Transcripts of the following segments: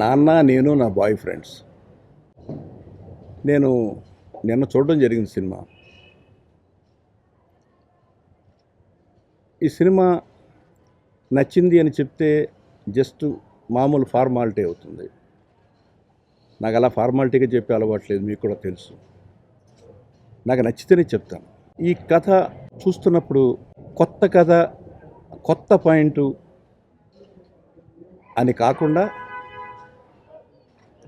నాన్న నేను నా బాయ్ ఫ్రెండ్స్ నేను నిన్న చూడడం జరిగింది సినిమా. ఈ సినిమా నచ్చింది అని చెప్తే జస్ట్ మామూలు ఫార్మాలిటీ అవుతుంది. నాకు అలా ఫార్మాలిటీగా చెప్పే అలవాట్లేదు, మీకు కూడా తెలుసు. నాకు నచ్చితేనే చెప్తాను. ఈ కథ చూస్తున్నప్పుడు కొత్త కథ, కొత్త పాయింటు అని కాకుండా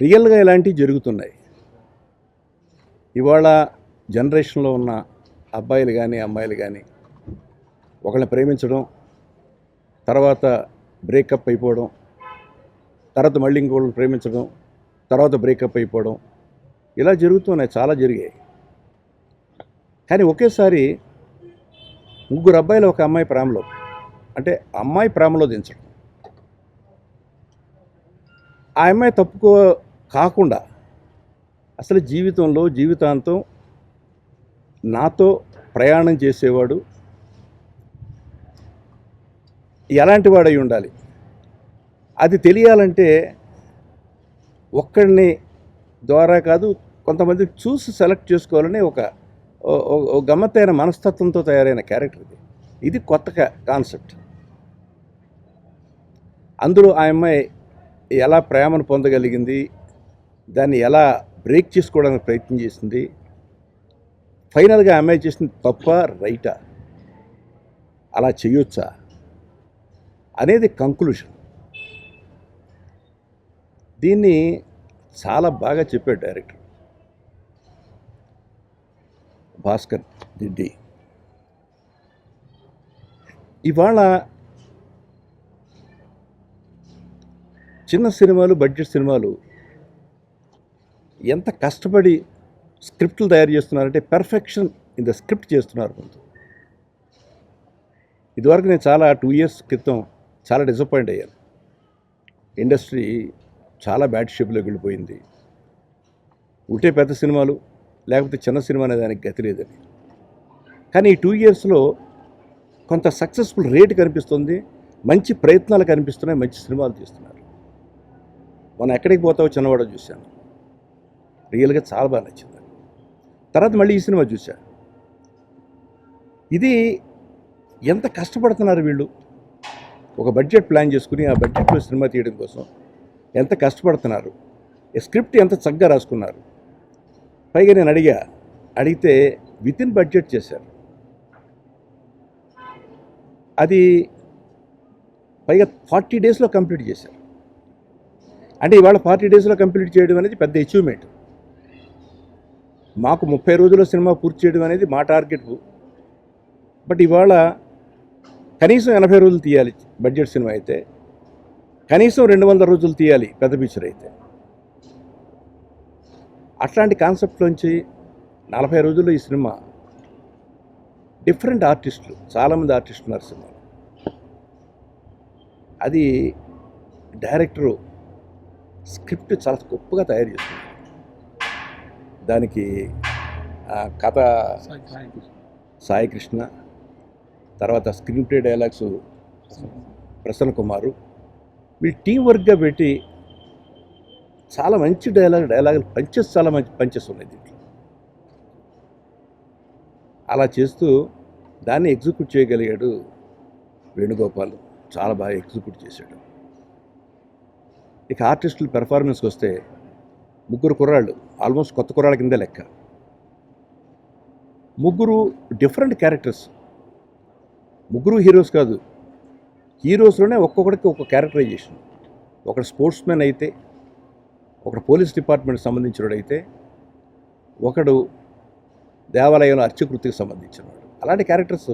రియల్గా ఇలాంటివి జరుగుతున్నాయి. ఇవాళ జనరేషన్లో ఉన్న అబ్బాయిలు కానీ అమ్మాయిలు కానీ ఒకళ్ళని ప్రేమించడం, తర్వాత బ్రేకప్ అయిపోవడం, తర్వాత మళ్ళీ ఇంకోళ్ళని ప్రేమించడం, తర్వాత బ్రేకప్ అయిపోవడం, ఇలా జరుగుతున్నాయి, చాలా జరిగాయి. కానీ ఒకేసారి ముగ్గురు అబ్బాయిలు ఒక అమ్మాయి ప్రేమలో, అంటే అమ్మాయి ప్రేమలో దించడం, ఆ అమ్మాయి తప్పుకో కాకుండా అసలు జీవితంలో జీవితాంతం నాతో ప్రయాణం చేసేవాడు ఎలాంటి వాడై ఉండాలి, అది తెలియాలంటే ఒక్కడిని ద్వారా కాదు, కొంతమంది చూసి సెలెక్ట్ చేసుకోవాలని ఒక గమ్మత్తైన మనస్తత్వంతో తయారైన క్యారెక్టర్ ఇది. ఇది కొత్త కాన్సెప్ట్. అందులో ఆ అమ్మాయి ఎలా ప్రేమను పొందగలిగింది, దాన్ని ఎలా బ్రేక్ చేసుకోవడానికి ప్రయత్నం చేసింది, ఫైనల్గా ఆ అమ్మాయి చేసింది తప్ప రైటా, అలా చేయొచ్చా అనేది కంక్లూషన్. దీన్ని చాలా బాగా చెప్పాడు డైరెక్టర్ భాస్కర్ రెడ్డి. ఇవాళ చిన్న సినిమాలు, బడ్జెట్ సినిమాలు ఎంత కష్టపడి స్క్రిప్ట్లు తయారు చేస్తున్నారంటే పెర్ఫెక్షన్ ఇన్ ద స్క్రిప్ట్ చేస్తున్నారు. కొంచెం ఇదివరకు నేను చాలా 2 years క్రితం చాలా డిసప్పాయింట్ అయ్యాను. ఇండస్ట్రీ చాలా బ్యాడ్ షేప్లోకి వెళ్ళిపోయింది. ఉంటే పెద్ద సినిమాలు, లేకపోతే చిన్న సినిమా అనే దానికి గతి లేదని. కానీ ఈ 2 yearsలో కొంత సక్సెస్ఫుల్ రేట్ కనిపిస్తుంది, మంచి ప్రయత్నాలు కనిపిస్తున్నాయి, మంచి సినిమాలు తీస్తున్నారు. మనం ఎక్కడికి పోతావో చిన్నవాడో చూశాను, రియల్గా చాలా బాగా నచ్చింది. తర్వాత మళ్ళీ ఈ సినిమా చూశా. ఇది ఎంత కష్టపడుతున్నారు వీళ్ళు, ఒక బడ్జెట్ ప్లాన్ చేసుకుని ఆ బడ్జెట్లో సినిమా తీయడం కోసం ఎంత కష్టపడుతున్నారు, స్క్రిప్ట్ ఎంత చక్కగా రాసుకున్నారు. పైగా నేను అడిగితే వితిన్ బడ్జెట్ చేశారు. అది పైగా 40 daysలో కంప్లీట్ చేశారు. అంటే ఇవాళ 40 daysలో కంప్లీట్ చేయడం అనేది పెద్ద అచీవ్మెంట్. మాకు 30 రోజుల్లో సినిమా పూర్తి చేయడం అనేది మా టార్గెట్. బట్ ఇవాళ కనీసం 80 రోజులు తీయాలి బడ్జెట్ సినిమా అయితే, కనీసం 200 రోజులు తీయాలి పెద్ద పిక్చర్ అయితే. అట్లాంటి కాన్సెప్ట్లోంచి 40 రోజుల్లో ఈ సినిమా, డిఫరెంట్ ఆర్టిస్టులు, చాలామంది ఆర్టిస్టులు ఉన్నారు సినిమా. అది డైరెక్టరు స్క్రిప్ట్ చాలా గొప్పగా తయారు చేస్తుంది. దానికి కథ సాయి కృష్ణ, తర్వాత స్క్రీన్ ప్లే డైలాగ్స్ ప్రసన్న కుమారు, వీళ్ళు టీం వర్క్గా పెట్టి చాలా మంచి డైలాగులు పంచెస్, చాలా మంచి పంచెస్ ఉన్నాయి దీంట్లో. అలా చేస్తూ దాన్ని ఎగ్జిక్యూట్ చేయగలిగాడు వేణుగోపాల్, చాలా బాగా ఎగ్జిక్యూట్ చేశాడు. ఇక ఆర్టిస్టుల పెర్ఫార్మెన్స్కి వస్తే ముగ్గురు కుర్రాళ్ళు, ఆల్మోస్ట్ కొత్త కుర్రాళ్ళ కింద లెక్క. ముగ్గురు డిఫరెంట్ క్యారెక్టర్స్, ముగ్గురు హీరోస్ కాదు, హీరోస్లోనే ఒక్కొక్కడికి ఒక క్యారెక్టరైజేషన్. ఒకడు స్పోర్ట్స్ మ్యాన్ అయితే, ఒకడు పోలీస్ డిపార్ట్మెంట్కి సంబంధించినవాడైతే, ఒకడు దేవాలయంలో అర్చకృతికి సంబంధించినవాడు. అలాంటి క్యారెక్టర్స్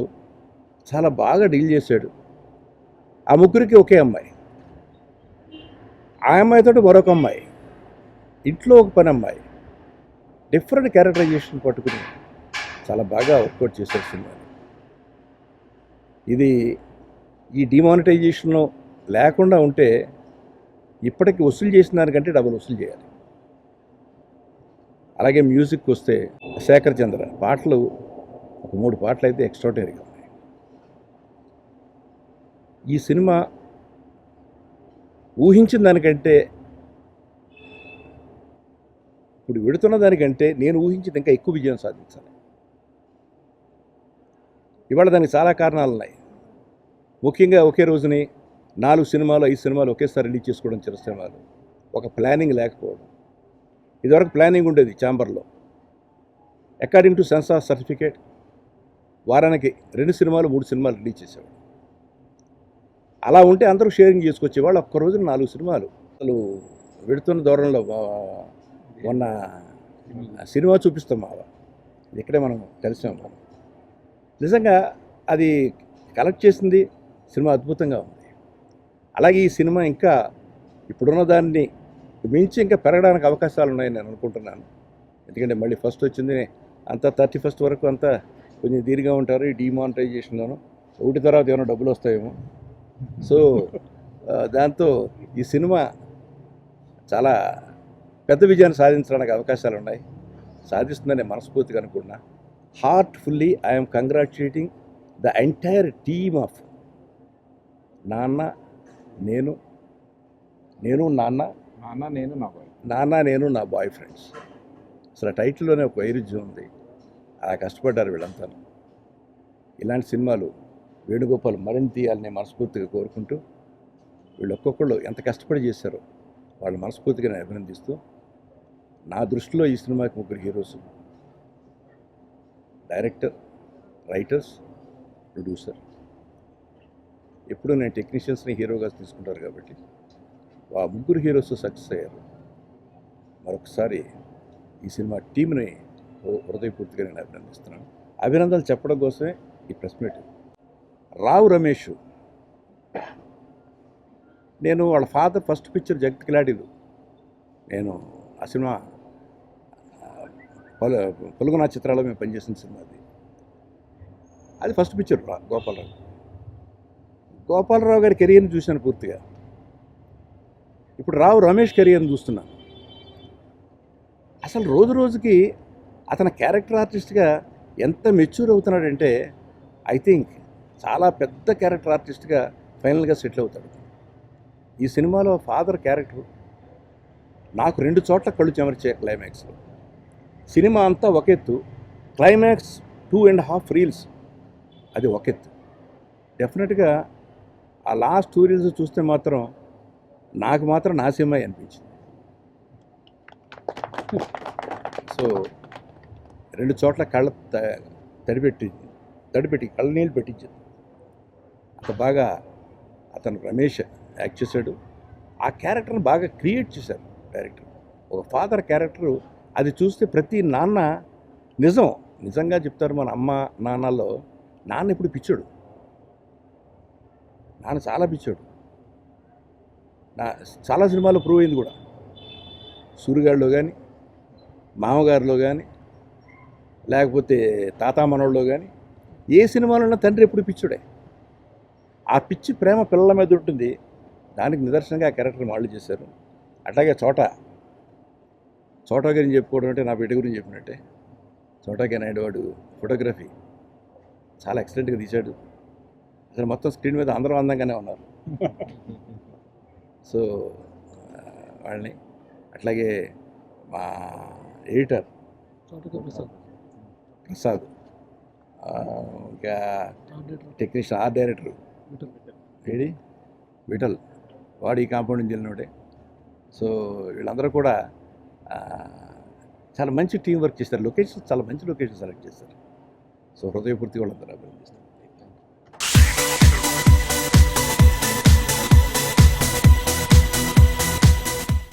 చాలా బాగా డీల్ చేశాడు. ఆ ముగ్గురికి ఒకే అమ్మాయి, ఆ అమ్మాయితో మరొక అమ్మాయి, ఇంట్లో ఒక పని అమ్మాయి, డిఫరెంట్ క్యారెక్టరైజేషన్ పట్టుకుని చాలా బాగా వర్కౌట్ చేశారు సినిమా. ఇది ఈ డిమానిటైజేషన్లో లేకుండా ఉంటే ఇప్పటికి వసూలు చేసిన దానికంటే డబుల్ వసూలు చేయాలి. అలాగే మ్యూజిక్ వస్తే శేఖర్ చంద్ర పాటలు, ఒక 3 పాటలు అయితే ఎక్స్ట్రాడినరీగా ఉన్నాయి. ఈ సినిమా ఊహించిన దానికంటే ఇప్పుడు వెడుతున్న దానికంటే నేను ఊహించింది ఇంకా ఎక్కువ విజయం సాధించాలి. ఇవాళ దానికి చాలా కారణాలు ఉన్నాయి. ముఖ్యంగా ఒకే రోజుని 4 సినిమాలు 5 సినిమాలు ఒకేసారి రిలీజ్ చేసుకోవడం, చిన్న సినిమాలు, ఒక ప్లానింగ్ లేకపోవడం. ఇదివరకు ప్లానింగ్ ఉండేది ఛాంబర్లో. అకార్డింగ్ టు సెన్సార్ సర్టిఫికేట్ వారానికి 2 సినిమాలు 3 సినిమాలు రిలీజ్ చేసేవాడు. అలా ఉంటే అందరూ షేరింగ్ చేసుకొచ్చేవాళ్ళు. ఒక్క రోజున 4 సినిమాలు. అసలు వెడుతున్న దూరంలో మొన్న సినిమా చూపిస్తాం మావా, ఇక్కడే మనం కలిసాం. మనం నిజంగా అది కలెక్ట్ చేసింది సినిమా అద్భుతంగా ఉంది. అలాగే ఈ సినిమా ఇంకా ఇప్పుడున్న దాన్ని మించి ఇంకా పెరగడానికి అవకాశాలు ఉన్నాయని నేను అనుకుంటున్నాను. ఎందుకంటే మళ్ళీ ఫస్ట్ వచ్చింది అంతా 31st వరకు అంతా కొంచెం దీనిగా ఉంటారు. ఈ డిమానిటైజేషన్లోను ఒకటి తర్వాత ఏమైనా డబ్బులు వస్తాయేమో. సో దాంతో ఈ సినిమా చాలా పెద్ద విజయాన్ని సాధించడానికి అవకాశాలు ఉన్నాయి. సాధిస్తుందని మనస్ఫూర్తిగా అనుకున్నా. Heartfully I'm congratulating the entire team of నాన్న నేను నాన్న నేను నా బాయ్ ఫ్రెండ్స్. అసలు టైటిల్లోనే ఒక వైరుధ్యం ఉంది. అలా కష్టపడ్డారు వీళ్ళంతా. ఇలాంటి సినిమాలు వేణుగోపాల్ మరిన్ని తీయాలని మనస్ఫూర్తిగా కోరుకుంటూ, వీళ్ళు ఒక్కొక్కళ్ళు ఎంత కష్టపడి చేశారో వాళ్ళు మనస్ఫూర్తిగా నేను అభినందిస్తూ, నా దృష్టిలో ఈ సినిమాకి 3 హీరోస్: డైరెక్టర్, రైటర్స్, ప్రొడ్యూసర్. ఎప్పుడు నేను టెక్నీషియన్స్ని హీరోగా తీసుకుంటారు కాబట్టి ఆ 3 హీరోస్ సక్సెస్ అయ్యారు. మరొకసారి ఈ సినిమా టీంని హృదయపూర్తిగా నేను అభినందిస్తున్నాను. అభినందనలు చెప్పడం కోసమే ఈ ప్రెస్ మీట్. రావు రమేష్, నేను వాళ్ళ ఫాదర్ ఫస్ట్ పిక్చర్ జగత్ కిలాడీలు, నేను ఆ సినిమా పలుగునా చిత్రాల్లో మేము పనిచేసిన సినిమా అది ఫస్ట్ పిక్చర్. గోపాలరావు గారి కెరియర్ని చూశాను పూర్తిగా. ఇప్పుడు రావు రమేష్ కెరియర్ని చూస్తున్నాను. అసలు రోజు రోజుకి అతని క్యారెక్టర్ ఆర్టిస్ట్గా ఎంత మెచ్యూర్ అవుతున్నాడంటే, ఐ థింక్ చాలా పెద్ద క్యారెక్టర్ ఆర్టిస్ట్గా ఫైనల్గా సెటిల్ అవుతాడు. ఈ సినిమాలో ఫాదర్ క్యారెక్టర్ నాకు 2 చోట్ల కళ్ళు చెమర్చే క్లైమాక్స్లో. సినిమా అంతా ఒక ఎత్తు, క్లైమాక్స్ 2.5 రీల్స్ అది ఒక ఎత్తు. డెఫినెట్గా ఆ లాస్ట్ 2 రీల్స్ చూస్తే మాత్రం నాకు మాత్రం నా సినిమా అనిపించింది. సో 2 చోట్ల కళ్ళ తడిపెట్టి కళ్ళనీళ్ళు పెట్టించింది. అంత బాగా అతను రమేష్ యాక్ట్ చేశాడు. ఆ క్యారెక్టర్ని బాగా క్రియేట్ చేశారు డైరెక్టర్. ఒక ఫాదర్ క్యారెక్టరు అది చూస్తే ప్రతి నాన్న నిజంగా చెప్తారు. మన అమ్మ నాన్నలో నాన్న ఇప్పుడు పిచ్చాడు. నాన్న చాలా పిచ్చాడు. చాలా సినిమాలు ప్రూవ్ అయింది కూడా. సూరిగాడిలో కానీ, మామగారిలో కానీ, లేకపోతే తాతా మనోళ్ళలో కానీ, ఏ సినిమాలో ఉన్న తండ్రి ఎప్పుడు పిచ్చుడే. ఆ పిచ్చి ప్రేమ పిల్లల మీద ఉంటుంది. దానికి నిదర్శనంగా ఆ క్యారెక్టర్ వాళ్ళు చేశారు. అట్లాగే చోటా గురించి చెప్పుకోవడం అంటే నా బిడ్డ గురించి చెప్పినట్టే. చోటాకే నాయుడు వాడు ఫోటోగ్రఫీ చాలా ఎక్సలెంట్గా తీశాడు. అసలు మొత్తం స్క్రీన్ మీద అందరూ అందంగానే ఉన్నారు. సో వాళ్ళని, అట్లాగే మా ఎడిటర్ ప్రసాద్, ఇంకా టెక్నీషియన్ ఆర్ట్ డైరెక్టర్ విఠల్, వాడు ఈ కాంపౌండ్ నుంచి వెళ్ళినోడే. సో వీళ్ళందరూ కూడా చాలా మంచి టీం వర్క్ చేస్తారు. లొకేషన్స్ చాలా మంచి లొకేషన్ సెలెక్ట్ చేస్తారు. సో హృదయపూర్తిగా వాళ్ళందరూ అభినందిస్తారు.